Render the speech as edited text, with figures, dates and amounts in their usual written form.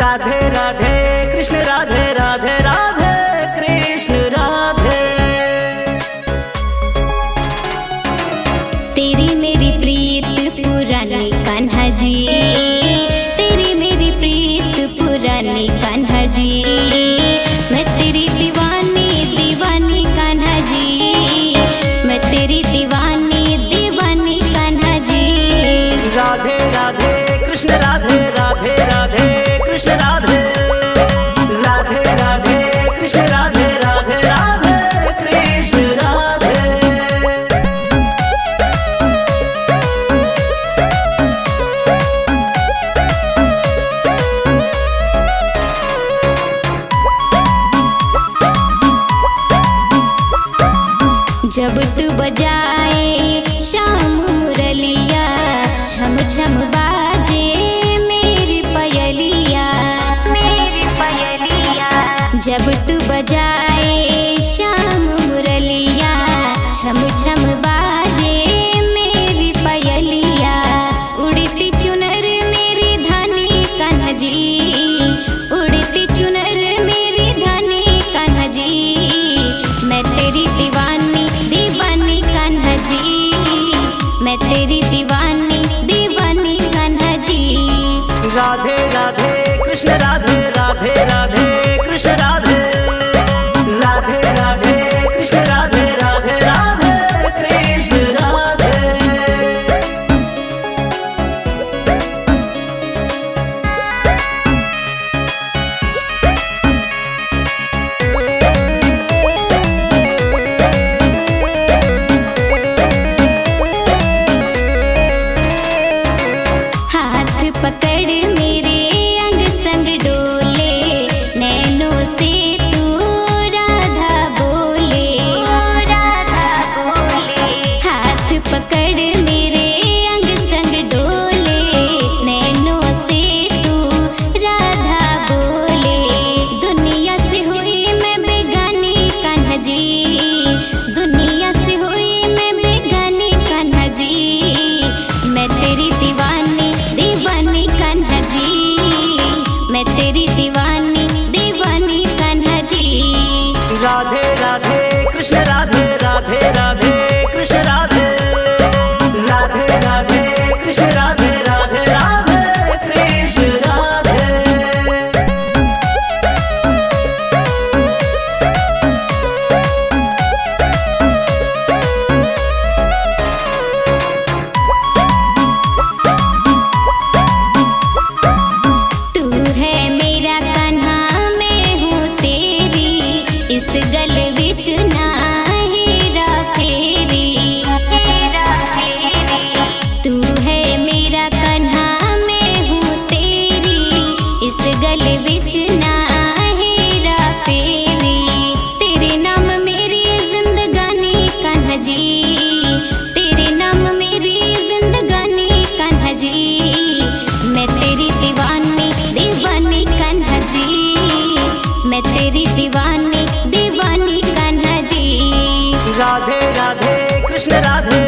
राधे राधे कृष्ण राधे राधे राधे कृष्ण राधे। तेरी मेरी प्रीत पुरानी कान्हा जी, तेरी मेरी प्रीत पुरानी कान्हा जी, मैं तेरी दीवानी दीवानी कान्हा जी, मैं तेरी दीवानी दीवानी कान्हा जी। राधे राधे कृष्ण राधे राधे राधे कृष्ण राधे, राधे राधे कृष्ण राधे राधे राधे कृष्ण राधे। जब तू बजाए शाम मुरलिया, छम छम बाजे मेरी पयलिया, मेरी पयलिया। जब तू बजाए शाम मुरलिया, छम छम बाजे मेरी पयलिया। उड़ती चुनर मेरी धानी कान्हा जी, उड़ती चुनर मेरी धानी कान्हा जी, मैं तेरी दीवानी दीवानी कान्हा जी, मैं तेरी दीवानी दीवानी कान्हा जी। राधे राधे कृष्ण राधे राधे राधे कृष्ण राधे, राधे राधे कृष्ण राधे राधे राधे कृष्ण राधे। हाथ पकड़ मेरे अंग संग डोले, नैनों से तू राधा बोले, राधा बोले। हाथ पकड़ मेरे अंग संग डोले, नैनों से तू राधा बोले। दुनिया से हुई मैं बेगानी कान्हा जी, दुनिया से हुई मैं बेगानी कान्हा जी, मैं तेरी दीवानी दीवानी कान्हा जी, मैं तेरी दीवानी दीवानी कान्हा जी। राधे राधे कृष्ण राधे राधे राधे कृष्ण राधे, राधे राधे कृष्ण राधे राधे राधे कृष्ण राधे। तू है मेरा कान्हा मैं हूँ तेरी, इस गल विच ना हेरा फेरी, हेरा फेरी। तू है मेरा कान्हा मैं हूँ तेरी, इस गल विच ना हेरा फेरी। तेरे नाम मेरी जिंदगानी कान्हा जी, तेरे नाम मेरी जिंदगानी कान्हा जी, मैं तेरी दीवानी दीवानी कान्हा जी, मैं तेरी दीवानी दीवानी कान्हा जी। राधे राधे कृष्ण राधे